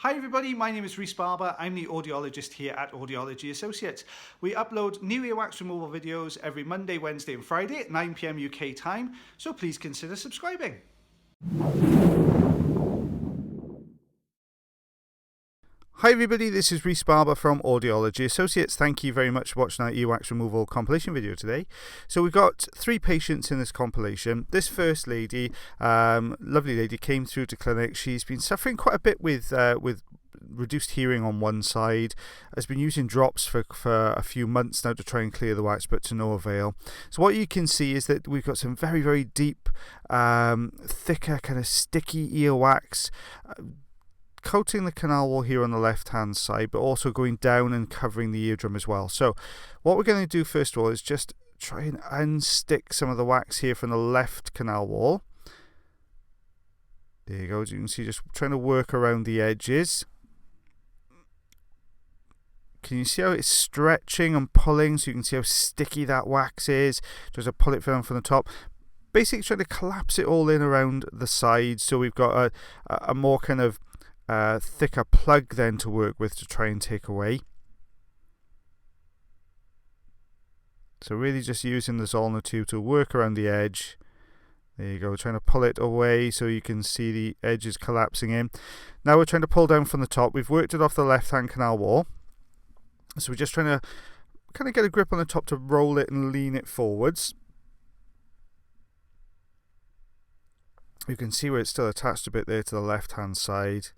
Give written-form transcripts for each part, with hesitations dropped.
Hi everybody, my name is Rhys Barber. I'm the audiologist here at Audiology Associates. We upload new earwax removal videos every Monday, Wednesday and Friday at 9 PM UK time, so please consider subscribing. Hi everybody, this is Rhys Barber from Audiology Associates. Thank you very much for watching our earwax removal compilation video today. So we've got 3 patients in this compilation. This first lady, lovely lady, came through to clinic. She's been suffering quite a bit with reduced hearing on one side, has been using drops for a few months now to try and clear the wax, but to no avail. So what you can see is that we've got some very, very deep, thicker, kind of sticky earwax, coating the canal wall here on the left hand side, but also going down and covering the eardrum as well. So what we're going to do first of all is just try and unstick some of the wax here from the left canal wall. There you go, as you can see, just trying to work around the edges. Can you see how it's stretching and pulling, so you can see how sticky that wax is? Just to pull it down from the top, basically trying to collapse it all in around the sides, so we've got a more kind of thicker plug then to work with to try and take away. So really just using the Zollner tube to work around the edge. There you go, trying to pull it away so you can see the edges collapsing in. Now we're trying to pull down from the top. We've worked it off the left hand canal wall, so we're just trying to kind of get a grip on the top to roll it and lean it forwards. You can see where it's still attached a bit there to the left hand side.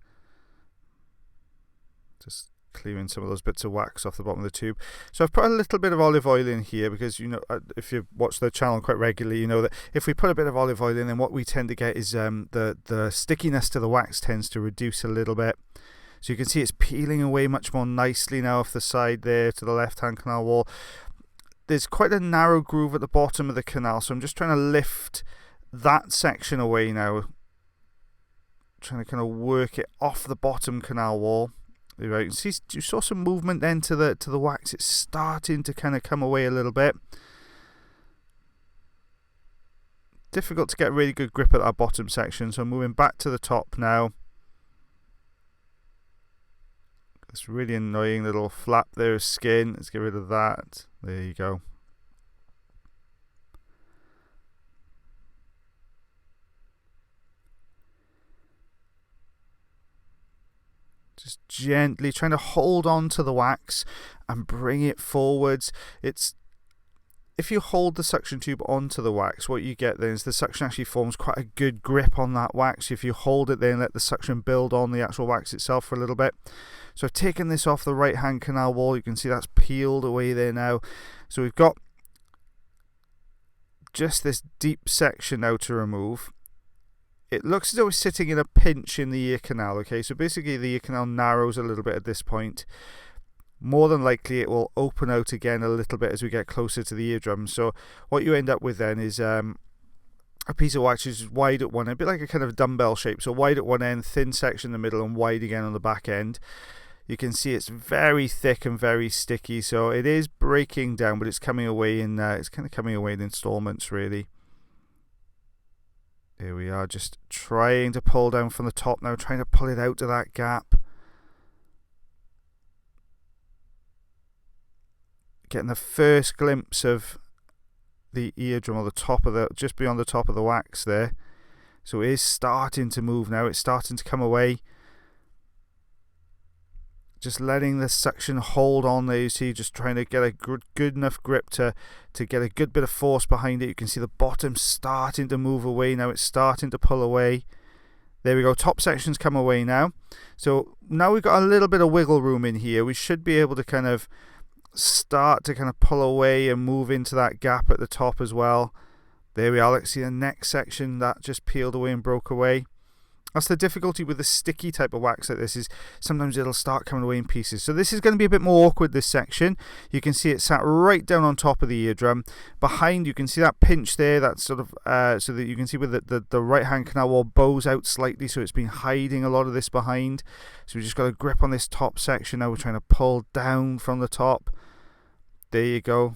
Just clearing some of those bits of wax off the bottom of the tube. So I've put a little bit of olive oil in here because, you know, if you watch the channel quite regularly, you know that if we put a bit of olive oil in, then what we tend to get is the stickiness to the wax tends to reduce a little bit. So you can see it's peeling away much more nicely now off the side there to the left hand canal wall. There's quite a narrow groove at the bottom of the canal, so I'm just trying to lift that section away now, trying to kind of work it off the bottom canal wall. Right, you see, you saw some movement then to the wax. It's starting to kind of come away a little bit. Difficult to get a really good grip at that bottom section, so I'm moving back to the top now. It's really annoying little flap there of skin. Let's get rid of that. There you go. Just gently trying to hold on to the wax and bring it forwards. If you hold the suction tube onto the wax, what you get then is the suction actually forms quite a good grip on that wax. If you hold it there and let the suction build on the actual wax itself for a little bit. So I've taken this off the right hand canal wall. You can see that's peeled away there now. So we've got just this deep section now to remove. It looks as though it's sitting in a pinch in the ear canal, okay? So basically the ear canal narrows a little bit at this point. More than likely it will open out again a little bit as we get closer to the eardrum. So what you end up with then is a piece of wax which is wide at one end, a bit like a kind of dumbbell shape. So wide at one end, thin section in the middle, and wide again on the back end. You can see it's very thick and very sticky, so it is breaking down, but it's coming away in it's kind of coming away in installments really. There we are, just trying to pull down from the top now, trying to pull it out to that gap. Getting the first glimpse of the eardrum, or the top of the, just beyond the top of the wax there. So it is starting to move now, it's starting to come away. Just letting the suction hold on there, you see, just trying to get a good enough grip to get a good bit of force behind it. You can see the bottom starting to move away now, it's starting to pull away. There we go, top section's come away now. So now we've got a little bit of wiggle room in here. We should be able to kind of start to kind of pull away and move into that gap at the top as well. There we are, let's see the next section that just peeled away and broke away. That's the difficulty with the sticky type of wax like this, is sometimes it'll start coming away in pieces. So this is going to be a bit more awkward, this section. You can see it sat right down on top of the eardrum. Behind, you can see that pinch there, that's sort of so that you can see where the right hand canal wall bows out slightly, so it's been hiding a lot of this behind. So we've just got a grip on this top section now. We're trying to pull down from the top. There you go,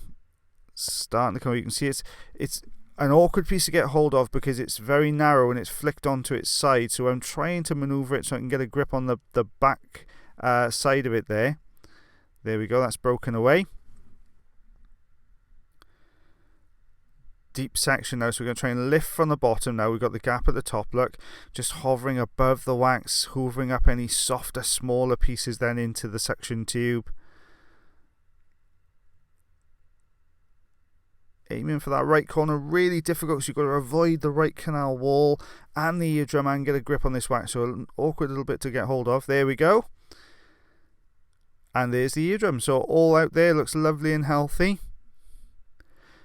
starting to come. You can see it's an awkward piece to get hold of because it's very narrow and it's flicked onto its side. So I'm trying to maneuver it so I can get a grip on the back side of it there. There we go, that's broken away. Deep section now, so we're going to try and lift from the bottom now. We've got the gap at the top, look, just hovering above the wax, hoovering up any softer, smaller pieces then into the suction tube. Aiming for that right corner, really difficult, so you've got to avoid the right canal wall and the eardrum and get a grip on this wax, so an awkward little bit to get hold of. There we go. And there's the eardrum, so all out there, looks lovely and healthy.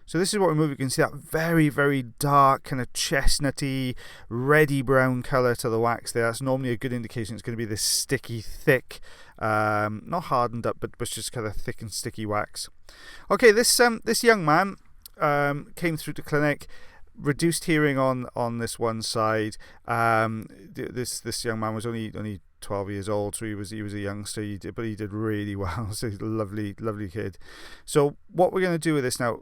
So this is what we move. You can see that very, very dark, kind of chestnutty, reddy brown colour to the wax there. That's normally a good indication it's going to be this sticky, thick, not hardened up, but just kind of thick and sticky wax. Okay, this young man came through the clinic, reduced hearing on this one side. This young man was only 12 years old, so he was a youngster. But he did really well. So he's a lovely kid. So what we're going to do with this now,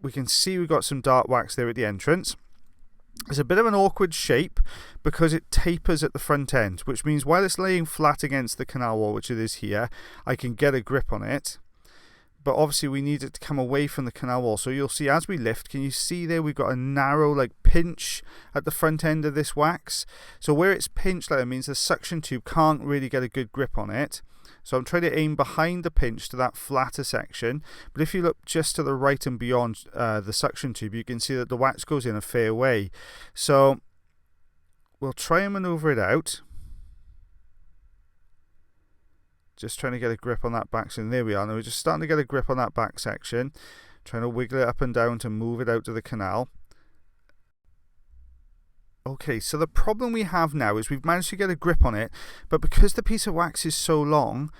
we can see we've got some dark wax there at the entrance. It's a bit of an awkward shape because it tapers at the front end, which means while it's laying flat against the canal wall, which it is here, I can get a grip on it. But obviously we need it to come away from the canal wall. So you'll see as we lift, can you see there we've got a narrow pinch at the front end of this wax. So where it's pinched like that means the suction tube can't really get a good grip on it. So I'm trying to aim behind the pinch to that flatter section. But if you look just to the right and beyond the suction tube, you can see that the wax goes in a fair way. So we'll try and maneuver it out. Just trying to get a grip on that back section. There we are. Now we're just starting to get a grip on that back section. Trying to wiggle it up and down to move it out to the canal. Okay, so the problem we have now is we've managed to get a grip on it, but because the piece of wax is so long,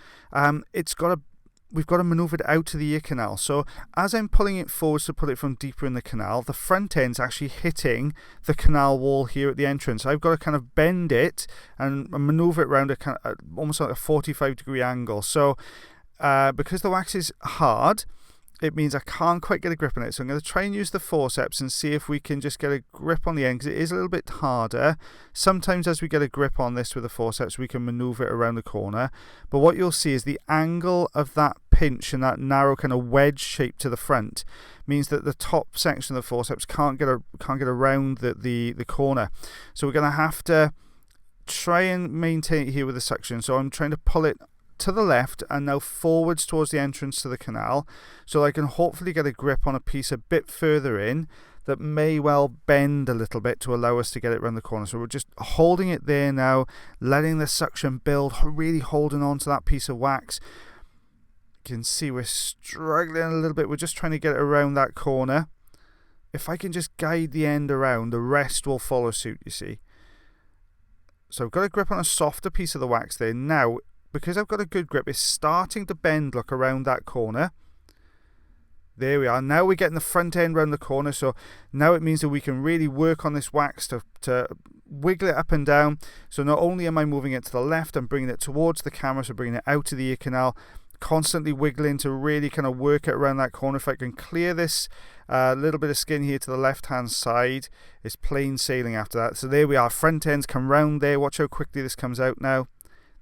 we've got to maneuver it out to the ear canal. So as I'm pulling it forwards to put it from deeper in the canal, the front end's actually hitting the canal wall here at the entrance. I've got to kind of bend it and maneuver it around almost like a 45-degree angle. So because the wax is hard, it means I can't quite get a grip on it. So I'm going to try and use the forceps and see if we can just get a grip on the end, because it is a little bit harder. Sometimes as we get a grip on this with the forceps, we can maneuver it around the corner. But what you'll see is the angle of that pinch and that narrow kind of wedge shape to the front means that the top section of the forceps can't get around the corner. So we're going to have to try and maintain it here with the suction. So I'm trying to pull it to the left and now forwards towards the entrance to the canal, so I can hopefully get a grip on a piece a bit further in that may well bend a little bit to allow us to get it around the corner. So we're just holding it there now, letting the suction build, really holding on to that piece of wax. You can see we're struggling a little bit. We're just trying to get it around that corner. If I can just guide the end around, the rest will follow suit, you see. So I've got a grip on a softer piece of the wax there. Now, because I've got a good grip, it's starting to bend, look, around that corner. There we are. Now we're getting the front end around the corner, so now it means that we can really work on this wax to wiggle it up and down. So not only am I moving it to the left, I'm bringing it towards the camera, so bringing it out of the ear canal, constantly wiggling to really kind of work it around that corner. If I can clear this little bit of skin here to the left hand side, it's plain sailing after that. So there we are, front ends come round there. Watch how quickly this comes out now.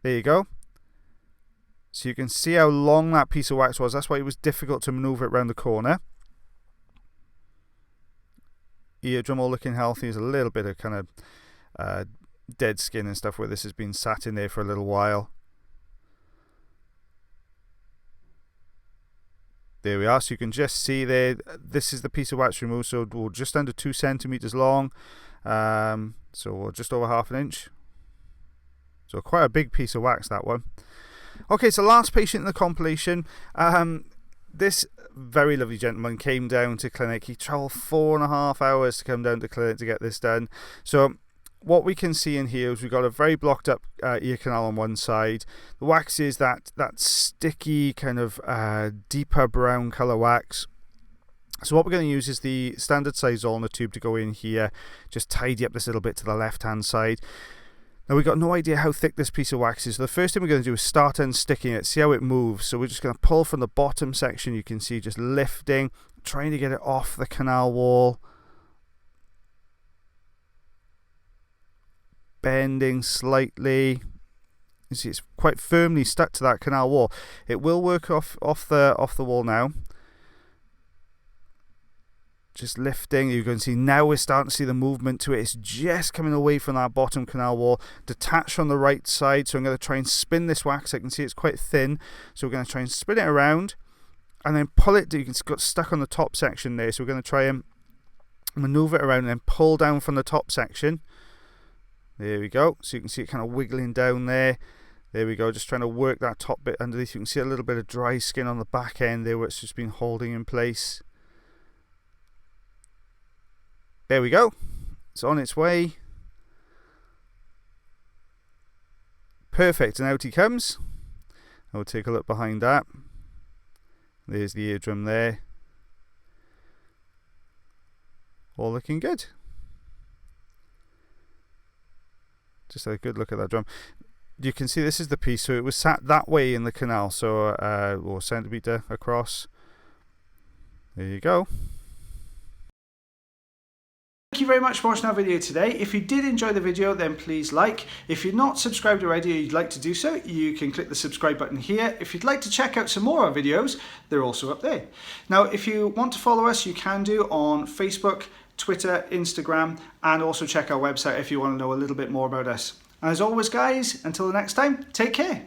There you go. So you can see how long that piece of wax was. That's why it was difficult to maneuver it around the corner. Eardrum all looking healthy. There's a little bit of kind of dead skin and stuff where this has been sat in there for a little while. There we are. So you can just see there, this is the piece of wax removed. So we're just under 2 centimeters long. So we're just over ½ an inch. So quite a big piece of wax, that one. Okay, so last patient in the compilation. This very lovely gentleman came down to clinic. He travelled 4.5 hours to come down to clinic to get this done. So what we can see in here is we've got a very blocked up ear canal on one side. The wax is that sticky kind of deeper brown colour wax. So what we're going to use is the standard size ulnar tube to go in here, just tidy up this little bit to the left hand side. Now we've got no idea how thick this piece of wax is. So the first thing we're going to do is start unsticking it, see how it moves. So we're just going to pull from the bottom section. You can see just lifting, trying to get it off the canal wall. bending slightly. You see it's quite firmly stuck to that canal wall. It will work off the wall now. Just lifting, you can see now we're starting to see the movement to it. It's just coming away from that bottom canal wall, detached from the right side. So I'm going to try and spin this wax. I can see it's quite thin, so we're going to try and spin it around and then pull it. You can see it's got stuck on the top section there, so we're going to try and maneuver it around and then pull down from the top section. There we go. So you can see it kind of wiggling down there. There we go, just trying to work that top bit underneath. You can see a little bit of dry skin on the back end there where it's just been holding in place. There we go. It's on its way. Perfect. And out he comes. I'll take a look behind that. There's the eardrum there. All looking good. Just a good look at that drum. You can see this is the piece. So it was sat that way in the canal. So, or centimetre across. There you go. Thank you very much for watching our video today. If you did enjoy the video, then please like. If you're not subscribed already or you'd like to do so, you can click the subscribe button here. If you'd like to check out some more of our videos, they're also up there. Now, if you want to follow us, you can do on Facebook, Twitter, Instagram, and also check our website if you want to know a little bit more about us. As always, guys, until the next time, take care.